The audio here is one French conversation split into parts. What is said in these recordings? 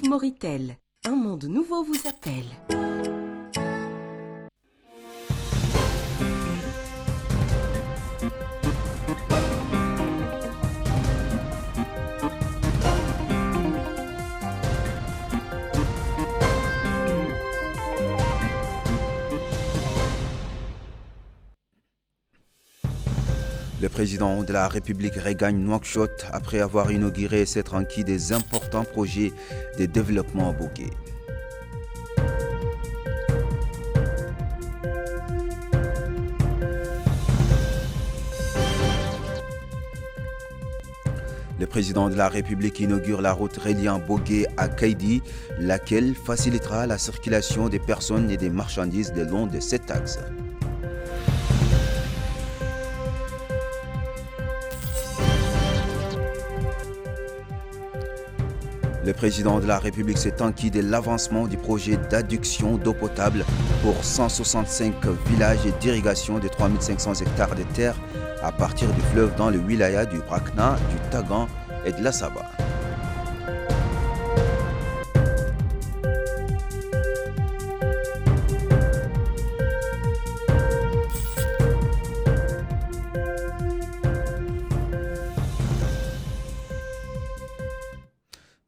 Moritel. Un monde nouveau vous appelle. Le président de la République regagne Nouakchott après avoir inauguré et s'être enquis des importants projets de développement à Bogué. Le président de la République inaugure la route reliant Bogué à Kaidi, laquelle facilitera la circulation des personnes et des marchandises le long de cet axe. Le président de la République s'est enquis de l'avancement du projet d'adduction d'eau potable pour 165 villages et d'irrigation de 3500 hectares de terre à partir du fleuve dans le wilaya du Brakna, du Tagan et de la Saba.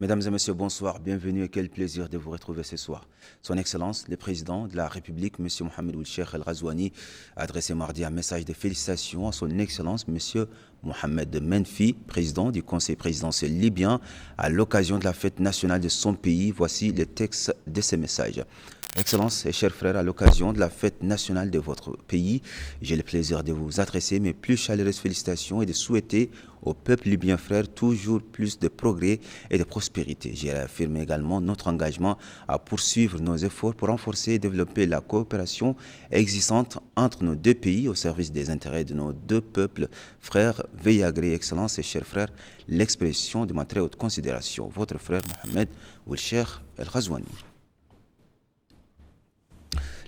Mesdames et messieurs, bonsoir, bienvenue et quel plaisir de vous retrouver ce soir. Son Excellence, le président de la République, M. Mohamed Ould Cheikh El Ghazouani, a adressé mardi un message de félicitations à son Excellence, M. Mohamed Menfi, président du Conseil présidentiel libyen, à l'occasion de la fête nationale de son pays. Voici le texte de ce message. Excellence et chers frères, à l'occasion de la fête nationale de votre pays, j'ai le plaisir de vous adresser mes plus chaleureuses félicitations et de souhaiter au peuple libyen frère toujours plus de progrès et de prospérité. J'ai réaffirmé également notre engagement à poursuivre nos efforts pour renforcer et développer la coopération existante entre nos deux pays au service des intérêts de nos deux peuples frères. Veuillez agréer, Excellence et chers frères, l'expression de ma très haute considération. Votre frère Mohamed Ould Cheikh El Ghazouani.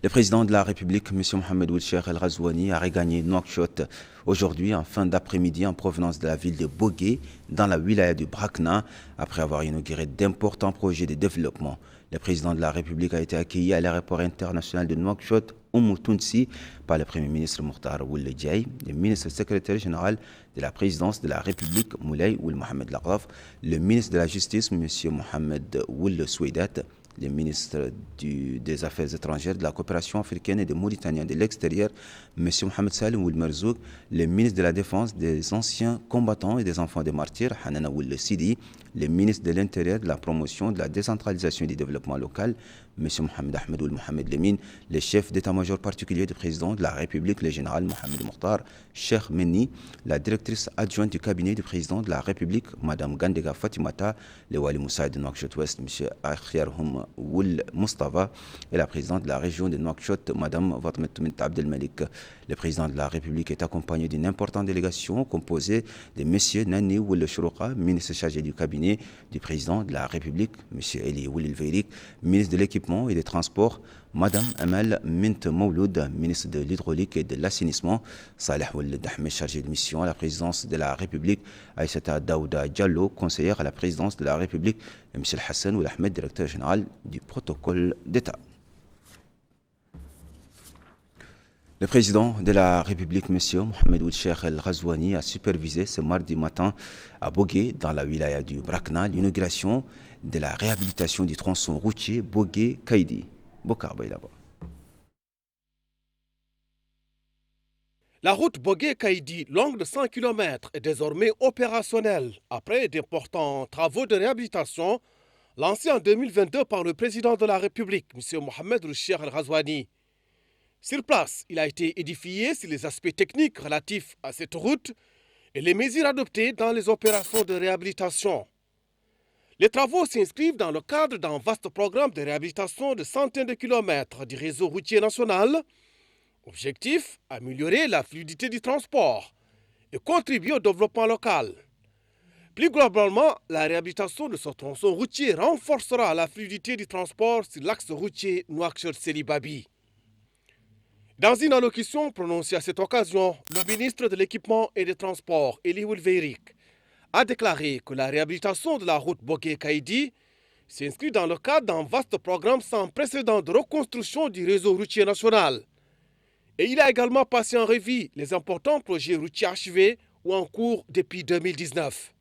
Le président de la République, M. Mohamed Ould Cheikh El Ghazouani, a regagné Nouakchott aujourd'hui en fin d'après-midi en provenance de la ville de Bogué, dans la wilaya du Brakna, après avoir inauguré d'importants projets de développement. Le président de la République a été accueilli à l'aéroport international de Nouakchott, Tounsi, par le Premier ministre Mokhtar Ould Djaï, le ministre secrétaire général de la présidence de la République, Moulay Ould Mohamed Laghraf, le ministre de la Justice, M. Mohamed Ould Soueidat, le ministre des Affaires étrangères, de la coopération africaine et des Mauritaniens de l'extérieur, M. Mohamed Salim Ould Merzouk, le ministre de la Défense des anciens combattants et des enfants des martyrs, Hanana Ould Sidi, le ministre de l'Intérieur, de la promotion, de la décentralisation et du développement local, M. Mohamed Ahmed Ould Mohamed Lemine, le chef d'état-major particulier du président de la République, le général Mohamed Mokhtar Cheikh Menni, la directrice adjointe du cabinet du président de la République, Mme Gandega Fatimata, le Wali Moussa de Nouakchott-Ouest, M. Akhyarhoum Ould Mustafa, et la présidente de la région de Nouakchott, Mme Fatmet Toumint Abdelmalik. Le président de la République est accompagné d'une importante délégation composée de M. Nani Ould Chourouka, ministre chargé du cabinet du président de la République, M. Eli Ould El Veirik, ministre de l'équipement et des transports, Mme Amal Mint Mouloud, ministre de l'hydraulique et de l'assainissement, Saleh Ould Dahmed, chargé de mission à la présidence de la République, Aïssata Daouda Diallo, conseillère à la présidence de la République, et M. Hassan Ould Ahmed, directeur général du protocole d'État. Le président de la République, M. Mohamed Ould Cheikh El Ghazouani, a supervisé ce mardi matin à Bogué, dans la wilaya du Brakna, l'inauguration de la réhabilitation du tronçon routier Bogué-Kaidi. La route Bogué-Kaidi, longue de 100 km, est désormais opérationnelle après d'importants travaux de réhabilitation lancés en 2022 par le président de la République, M. Mohamed Ould Cheikh El Ghazouani. Sur place, il a été édifié sur les aspects techniques relatifs à cette route et les mesures adoptées dans les opérations de réhabilitation. Les travaux s'inscrivent dans le cadre d'un vaste programme de réhabilitation de centaines de kilomètres du réseau routier national. Objectif, améliorer la fluidité du transport et contribuer au développement local. Plus globalement, la réhabilitation de ce tronçon routier renforcera la fluidité du transport sur l'axe routier Nouakchott-Sélibabi. Dans une allocution prononcée à cette occasion, le ministre de l'Équipement et des Transports, Eli Ould Veirik, a déclaré que la réhabilitation de la route Bogué-Kaidi s'inscrit dans le cadre d'un vaste programme sans précédent de reconstruction du réseau routier national. Et il a également passé en revue les importants projets routiers achevés ou en cours depuis 2019.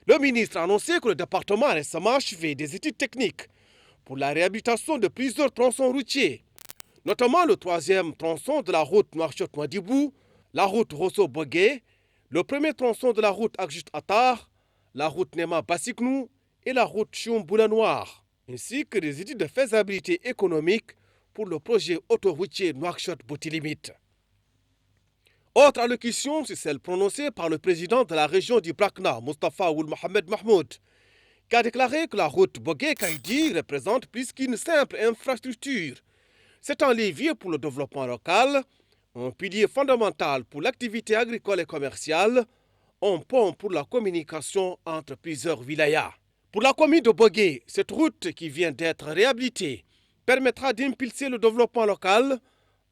Le ministre a annoncé que le département a récemment achevé des études techniques pour la réhabilitation de plusieurs tronçons routiers, notamment le 3e tronçon de la route Nouakchott-Nouadhibou, la route Rosso-Bogué, le premier tronçon de la route Akjut-Attar, la route Nema-Bassiknou et la route Chioum-Boula-Noir, ainsi que des études de faisabilité économique pour le projet autoroutier Nouakchott-Bouti-Limite. Autre allocution, c'est celle prononcée par le président de la région du Brakna, Mustafa Ould Mohamed Mahmoud, qui a déclaré que la route Bogué-Kaïdi représente plus qu'une simple infrastructure. C'est un levier pour le développement local, un pilier fondamental pour l'activité agricole et commerciale, un pont pour la communication entre plusieurs wilayas. Pour la commune de Bogué, cette route qui vient d'être réhabilitée permettra d'impulser le développement local.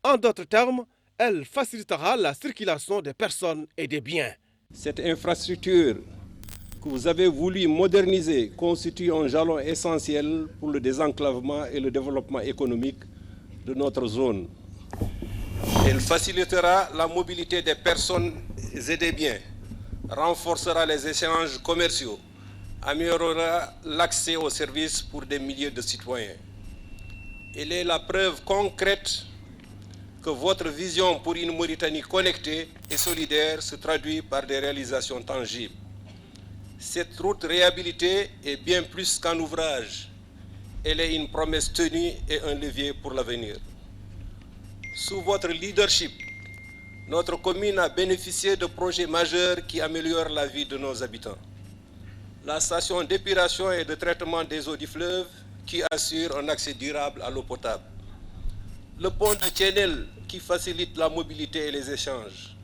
En d'autres termes, elle facilitera la circulation des personnes et des biens. Cette infrastructure que vous avez voulu moderniser constitue un jalon essentiel pour le désenclavement et le développement économique de notre zone. Elle facilitera la mobilité des personnes et des biens, renforcera les échanges commerciaux, améliorera l'accès aux services pour des milliers de citoyens. Elle est la preuve concrète que votre vision pour une Mauritanie connectée et solidaire se traduit par des réalisations tangibles. Cette route réhabilitée est bien plus qu'un ouvrage. Elle est une promesse tenue et un levier pour l'avenir. Sous votre leadership, notre commune a bénéficié de projets majeurs qui améliorent la vie de nos habitants. La station d'épuration et de traitement des eaux du fleuve qui assure un accès durable à l'eau potable. Le pont de Tienel qui facilite la mobilité et les échanges.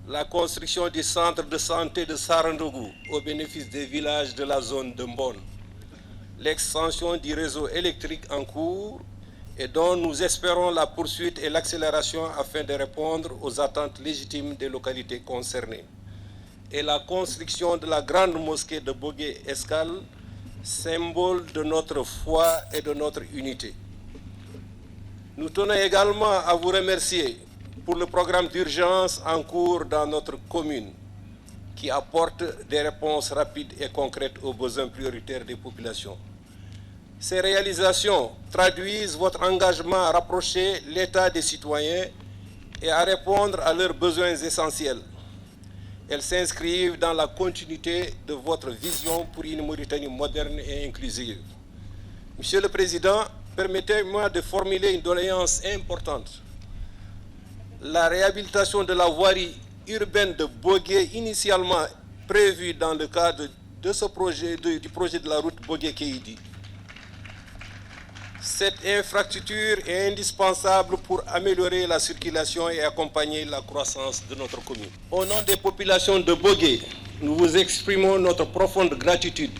La construction du centre de santé de Sarandougou au bénéfice des villages de la zone de Mbon. L'extension du réseau électrique en cours et dont nous espérons la poursuite et l'accélération afin de répondre aux attentes légitimes des localités concernées. Et la construction de la grande mosquée de Bogué-Escale, symbole de notre foi et de notre unité. Nous tenons également à vous remercier pour le programme d'urgence en cours dans notre commune qui apporte des réponses rapides et concrètes aux besoins prioritaires des populations. Ces réalisations traduisent votre engagement à rapprocher l'État des citoyens et à répondre à leurs besoins essentiels. Elles s'inscrivent dans la continuité de votre vision pour une Mauritanie moderne et inclusive. Monsieur le Président, permettez-moi de formuler une doléance importante. La réhabilitation de la voirie urbaine de Bogué, initialement prévue dans le cadre de ce projet, du projet de la route Bogué-Kaïdi. Cette infrastructure est indispensable pour améliorer la circulation et accompagner la croissance de notre commune. Au nom des populations de Bogué, nous vous exprimons notre profonde gratitude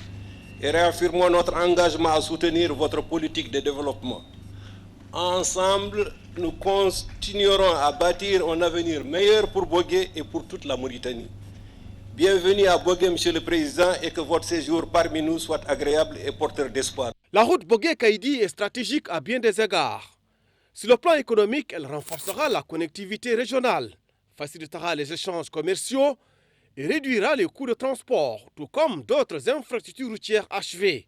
et réaffirmons notre engagement à soutenir votre politique de développement. Ensemble, nous continuerons à bâtir un avenir meilleur pour Bogué et pour toute la Mauritanie. Bienvenue à Bogué, Monsieur le Président, et que votre séjour parmi nous soit agréable et porteur d'espoir. La route Bogué-Kaïdi est stratégique à bien des égards. Sur le plan économique, elle renforcera la connectivité régionale, facilitera les échanges commerciaux et réduira les coûts de transport, tout comme d'autres infrastructures routières achevées.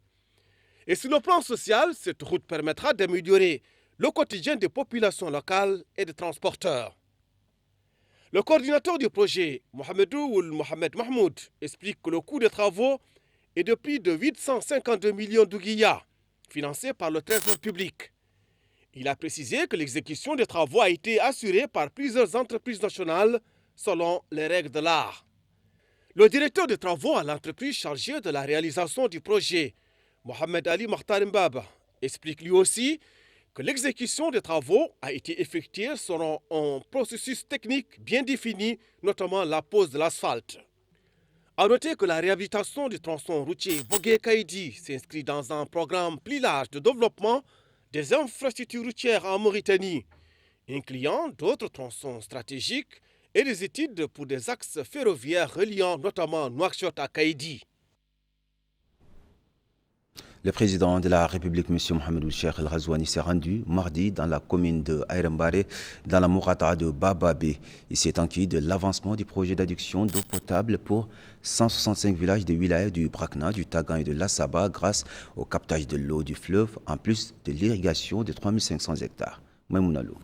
Et sur le plan social, cette route permettra d'améliorer le quotidien des populations locales et des transporteurs. Le coordinateur du projet, Mohamedou Ould Mohamed Mahmoud, explique que le coût des travaux est de plus de 852 millions d'ouguiyas, financés par le Trésor public. Il a précisé que l'exécution des travaux a été assurée par plusieurs entreprises nationales selon les règles de l'art. Le directeur des travaux à l'entreprise chargée de la réalisation du projet, Mohamed Ali Makhtar Mbaba, explique lui aussi que l'exécution des travaux a été effectuée selon un processus technique bien défini, notamment la pose de l'asphalte. A noter que la réhabilitation du tronçon routier Bogué-Kaïdi s'inscrit dans un programme plus large de développement des infrastructures routières en Mauritanie, incluant d'autres tronçons stratégiques et des études pour des axes ferroviaires reliant notamment Nouakchott à Kaïdi. Le président de la République, M. Mohamed Cheikh El Ghazouani, s'est rendu mardi dans la commune de Ayrembare, dans la Mourata de Bababé. Il s'est enquis de l'avancement du projet d'adduction d'eau potable pour 165 villages de wilayas du Brakna, du Tagan et de l'Assaba grâce au captage de l'eau du fleuve, en plus de l'irrigation de 3500 hectares. Maïmounalou.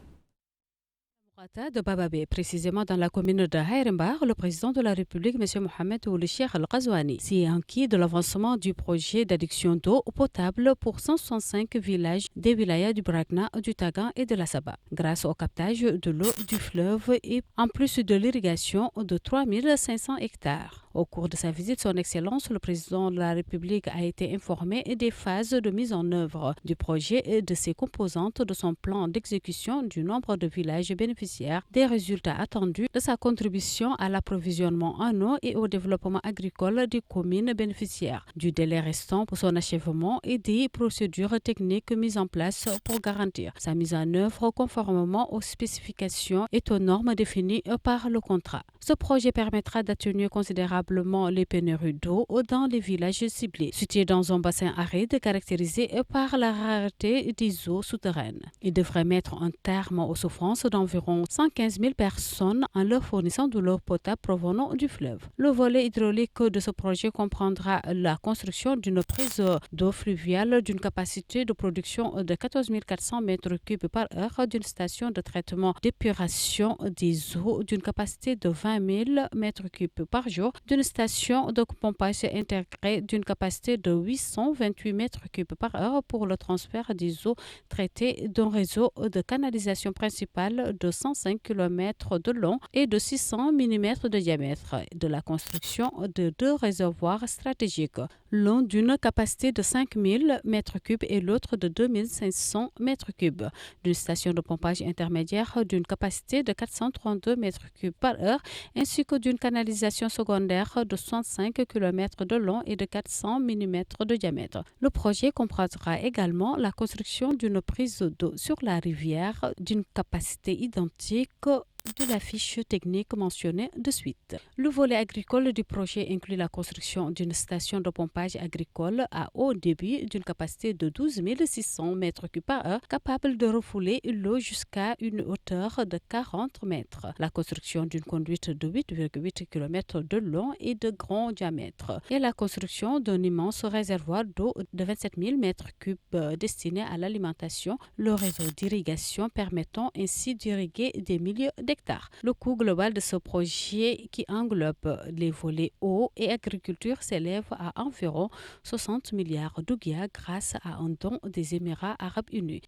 De Bababé, précisément dans la commune de Hayrembar, le président de la République, M. Mohamed Cheikh El Ghazouani, s'est inquiet de l'avancement du projet d'adduction d'eau potable pour 165 villages des wilayas du Brakna, du Tagan et de l'Assaba, grâce au captage de l'eau du fleuve et en plus de l'irrigation de 3500 hectares. Au cours de sa visite, son Excellence, le président de la République, a été informé des phases de mise en œuvre du projet et de ses composantes, de son plan d'exécution, du nombre de villages bénéficiaires, des résultats attendus, de sa contribution à l'approvisionnement en eau et au développement agricole des communes bénéficiaires, du délai restant pour son achèvement et des procédures techniques mises en place pour garantir sa mise en œuvre conformément aux spécifications et aux normes définies par le contrat. Ce projet permettra d'atténuer considérablement les pénuries d'eau dans les villages ciblés, situés dans un bassin aride caractérisé par la rareté des eaux souterraines. Il devrait mettre un terme aux souffrances d'environ 115 000 personnes en leur fournissant de l'eau potable provenant du fleuve. Le volet hydraulique de ce projet comprendra la construction d'une prise d'eau fluviale d'une capacité de production de 14 400 m3 par heure, d'une station de traitement d'épuration des eaux d'une capacité de 20 000 m3 par jour, d'une station de pompage intégrée d'une capacité de 828 m3 par heure pour le transfert des eaux traitées d'un réseau de canalisation principale de 105 km de long et de 600 mm de diamètre, de la construction de 2 réservoirs stratégiques, l'un d'une capacité de 5 000 m3 et l'autre de 2 500 m3, d'une station de pompage intermédiaire d'une capacité de 432 m3 par heure, ainsi que d'une canalisation secondaire de 65 km de long et de 400 mm de diamètre. Le projet comprendra également la construction d'une prise d'eau sur la rivière d'une capacité identique de la fiche technique mentionnée de suite. Le volet agricole du projet inclut la construction d'une station de pompage agricole à haut débit d'une capacité de 12 600 m3 par heure, capable de refouler l'eau jusqu'à une hauteur de 40 mètres. La construction d'une conduite de 8,8 km de long et de grand diamètre. Et la construction d'un immense réservoir d'eau de 27 000 m3 destiné à l'alimentation, le réseau d'irrigation permettant ainsi d'irriguer des milliers d'hectares. Le coût global de ce projet, qui englobe les volets eau et agriculture, s'élève à environ 60 milliards d'ouguias grâce à un don des Émirats arabes unis.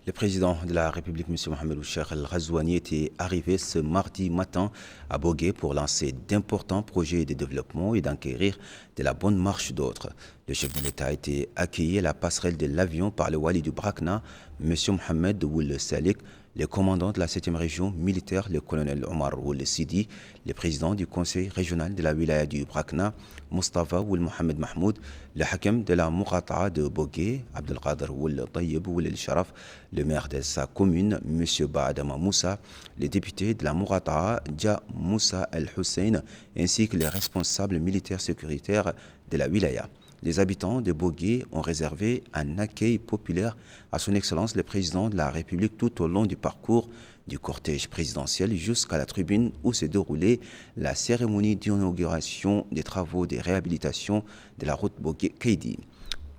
Le président de la République, M. Mohamed Cheikh El Ghazouani, était arrivé ce mardi matin à Bogué pour lancer d'importants projets de développement et d'enquérir de la bonne marche d'autres. Le chef de l'État a été accueilli à la passerelle de l'avion par le wali du Brakna, M. Mohamed Ould Salik, le commandant de la 7e région militaire, le colonel Omar Ould Sidi, le président du conseil régional de la wilaya du Brakna, Mustafa Ould Mohamed Mahmoud, le hakem de la Mourata'a de Bogué, Abdelkader Ould Tayyib Ould El Sharaf, le maire de sa commune, M. Baadama Moussa, les députés de la Mourata'a, Dja Moussa El Hussein, ainsi que les responsables militaires sécuritaires de la wilaya. Les habitants de Bogué ont réservé un accueil populaire à son Excellence le Président de la République tout au long du parcours du cortège présidentiel jusqu'à la tribune où s'est déroulée la cérémonie d'inauguration des travaux de réhabilitation de la route Bogué-Keidi.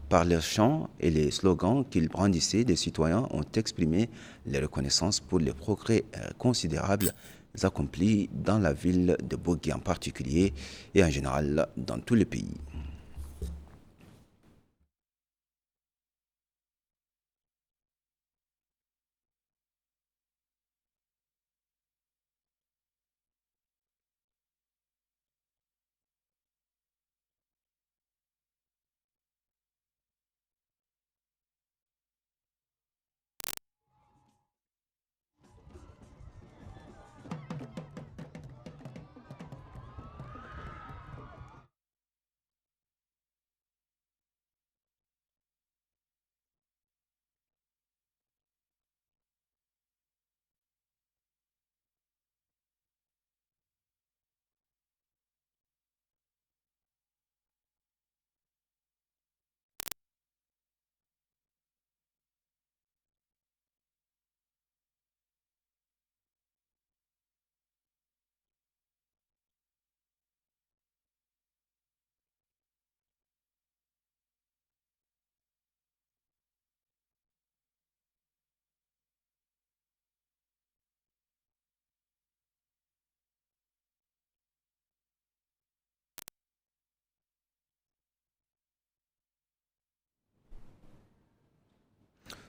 Par leurs chants et les slogans qu'ils brandissaient, les citoyens ont exprimé leur reconnaissance pour les progrès considérables accomplis dans la ville de Bogué en particulier et en général dans tout le pays.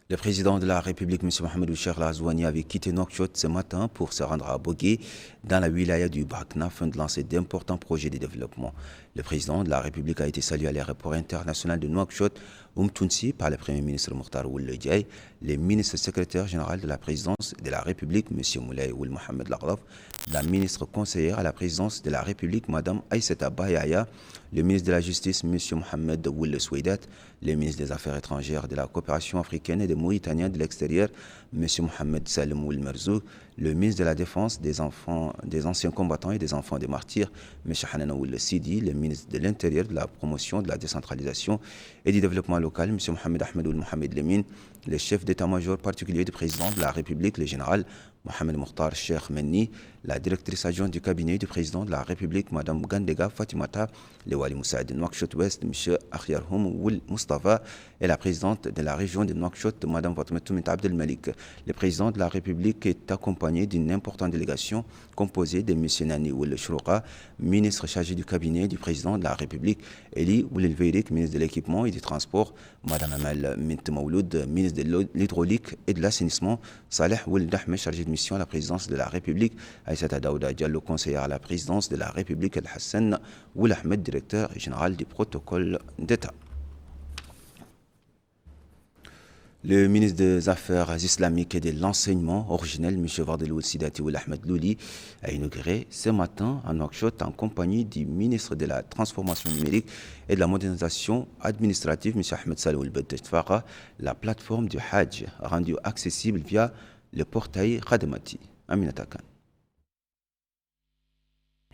Le président de la République, M. Mohamed Ould-Cheikh El-Ghazouani, avait quitté Nouakchott ce matin pour se rendre à Bogué, dans la wilaya du Brakna, afin de lancer d'importants projets de développement. Le président de la République a été salué à l'aéroport international de Nouakchott, Tounsi, par le Premier ministre Mokhtar Ould Ledjaï, le ministre secrétaire général de la présidence de la République, M. Moulay Ould Mohamed Laghdaf, la ministre conseillère à la présidence de la République, Mme Aïssata Bahaya, le ministre de la Justice, M. Mohamed Ould Soueidat, le ministre des Affaires étrangères, de la coopération africaine et des Mauritaniens de l'extérieur, M. Mohamed Salem Ould Merzouk, le ministre de la Défense, des anciens combattants et des enfants des martyrs, M. Hanan Ould Sidi, le ministre de l'Intérieur, de la promotion, de la décentralisation et du développement local, M. Mohamed Ahmed Ould Mohamed Lemine, le chef d'état-major particulier du président de la République, le général Mohamed Mokhtar Cheikh Menni, la directrice adjointe du cabinet du président de la République, Mme Gandega Fatimata, le Wali Moussaïd de Nouakchott-Ouest, M. Akhyarhoum Ould Mustafa, et la présidente de la région de Nouakchott, Mme Fatmatoumit Abdel Malik. Le président de la République est accompagné d'une importante délégation composée de M. Nani Ould Chourouqa, ministre chargé du cabinet du président de la République, Eli Ould Veirik, ministre de l'équipement et des transports, Mme Amal Mint Mauloud, ministre de l'hydraulique et de l'assainissement, Saleh Ould Ahmed, chargé de mission à la présidence de la République, Aïssata Daouda Diallo, conseillère à la présidence de la République, El Hassan Ould Ahmed, directeur général du protocole d'État. Le ministre des Affaires islamiques et de l'enseignement originel, M. Vardeloul Sidati Ould Ahmed Louli, a inauguré ce matin à Nouakchott en compagnie du ministre de la Transformation numérique et de la modernisation administrative, M. Ahmed Saleh Ould Beddefara, la plateforme du Hajj rendue accessible via le portail Khademati. Aminata Khan.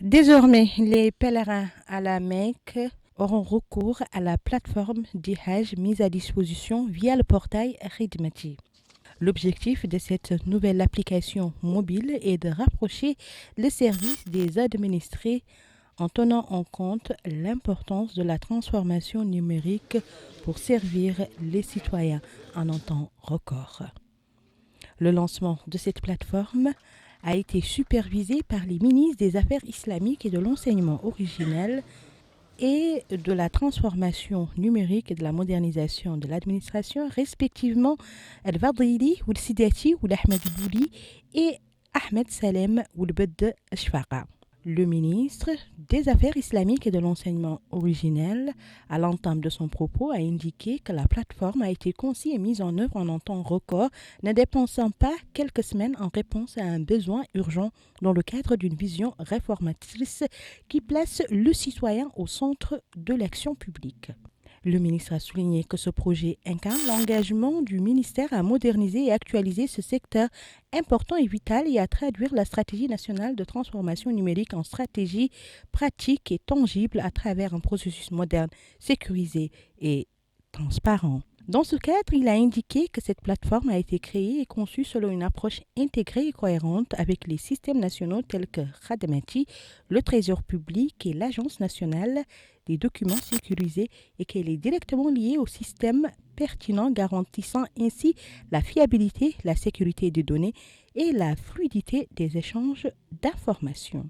Désormais, les pèlerins à la Mecque auront recours à la plateforme du Hajj mise à disposition via le portail Khidmati. L'objectif de cette nouvelle application mobile est de rapprocher le service des administrés en tenant en compte l'importance de la transformation numérique pour servir les citoyens en un temps record. Le lancement de cette plateforme a été supervisé par les ministres des Affaires islamiques et de l'enseignement originel et de la transformation numérique et de la modernisation de l'administration, respectivement El-Vadili, Ould Sidati, Ould Ahmed Bouli et Ahmed Salem Ould Beddefara. Le ministre des Affaires islamiques et de l'enseignement originel, à l'entame de son propos, a indiqué que la plateforme a été conçue et mise en œuvre en un temps record, ne dépensant pas quelques semaines en réponse à un besoin urgent dans le cadre d'une vision réformatrice qui place le citoyen au centre de l'action publique. Le ministre a souligné que ce projet incarne l'engagement du ministère à moderniser et actualiser ce secteur important et vital et à traduire la stratégie nationale de transformation numérique en stratégie pratique et tangible à travers un processus moderne, sécurisé et transparent. Dans ce cadre, il a indiqué que cette plateforme a été créée et conçue selon une approche intégrée et cohérente avec les systèmes nationaux tels que Khademati, le Trésor public et l'Agence nationale des documents sécurisés et qu'elle est directement liée au système pertinent garantissant ainsi la fiabilité, la sécurité des données et la fluidité des échanges d'informations.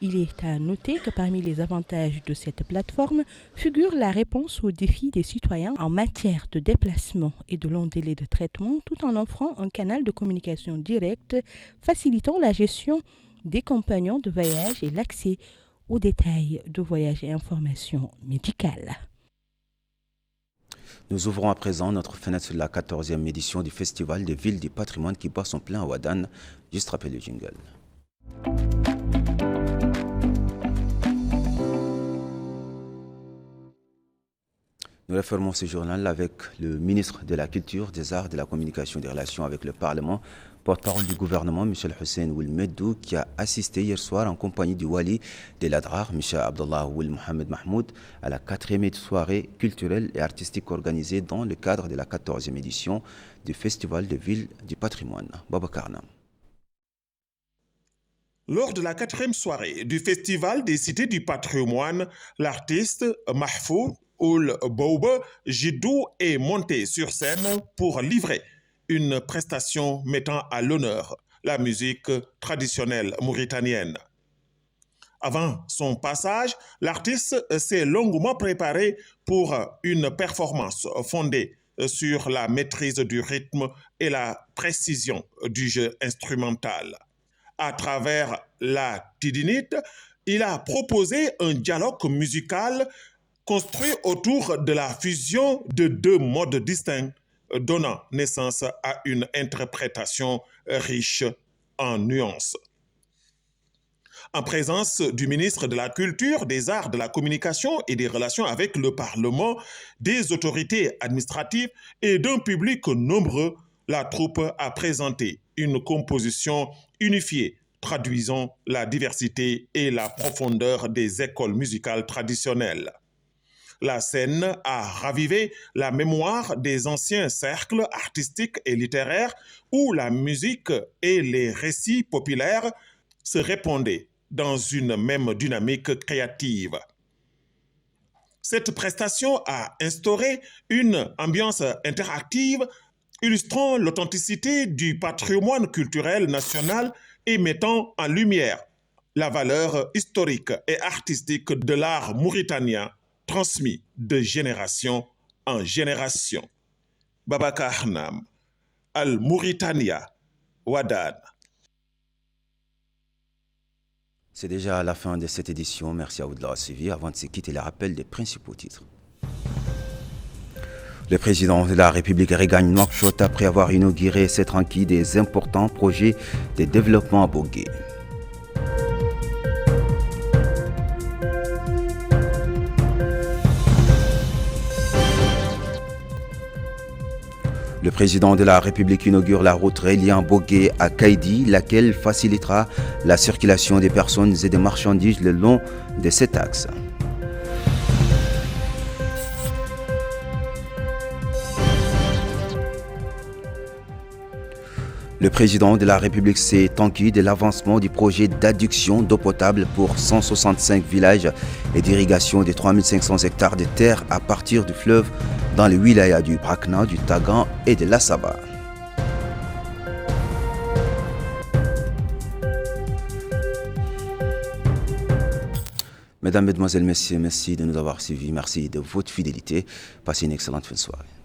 Il est à noter que parmi les avantages de cette plateforme figure la réponse aux défis des citoyens en matière de déplacement et de long délai de traitement, tout en offrant un canal de communication direct, facilitant la gestion des compagnons de voyage et l'accès aux détails de voyage et informations médicales. Nous ouvrons à présent notre fenêtre sur la 14e édition du Festival des villes du patrimoine qui bat son plein à Ouadan. Juste rappelez le jingle. Nous refermons ce journal avec le ministre de la Culture, des Arts, de la Communication et des Relations avec le Parlement, porte-parole du gouvernement, M. Hussein Ould Meddou, qui a assisté hier soir en compagnie du Wali de l'Adrar, M. Abdallah Ould Mohamed Mahmoud, à la 4e soirée culturelle et artistique organisée dans le cadre de la 14e édition du Festival des villes du patrimoine. Baba Karnam. Lors de la 4e soirée du Festival des cités du patrimoine, l'artiste Mahfou Ould Boube Jidou est monté sur scène pour livrer une prestation mettant à l'honneur la musique traditionnelle mauritanienne. Avant son passage, l'artiste s'est longuement préparé pour une performance fondée sur la maîtrise du rythme et la précision du jeu instrumental. À travers la tidinite, il a proposé un dialogue musical construit autour de la fusion de deux modes distincts, donnant naissance à une interprétation riche en nuances. En présence du ministre de la Culture, des Arts, de la Communication et des Relations avec le Parlement, des autorités administratives et d'un public nombreux, la troupe a présenté une composition unifiée, traduisant la diversité et la profondeur des écoles musicales traditionnelles. La scène a ravivé la mémoire des anciens cercles artistiques et littéraires où la musique et les récits populaires se répondaient dans une même dynamique créative. Cette prestation a instauré une ambiance interactive illustrant l'authenticité du patrimoine culturel national et mettant en lumière la valeur historique et artistique de l'art mauritanien transmis de génération en génération. Babacar Nam, Al-Mauritania, Ouadane. C'est déjà la fin de cette édition. Merci à vous de l'avoir suivi. Avant de se quitter, les rappels des principaux titres. Le président de la République regagne Nouakchott après avoir inauguré cette ranquille des importants projets de développement à Bogué. Le président de la République inaugure la route reliant Bogué à Kaïdi, laquelle facilitera la circulation des personnes et des marchandises le long de cet axe. Le président de la République s'est enquis de l'avancement du projet d'adduction d'eau potable pour 165 villages et d'irrigation de 3500 hectares de terre à partir du fleuve dans les wilayas du Brakna, du Tagan et de l'Assaba. Mesdames, Mesdemoiselles, Messieurs, merci de nous avoir suivis. Merci de votre fidélité. Passez une excellente fin de soirée.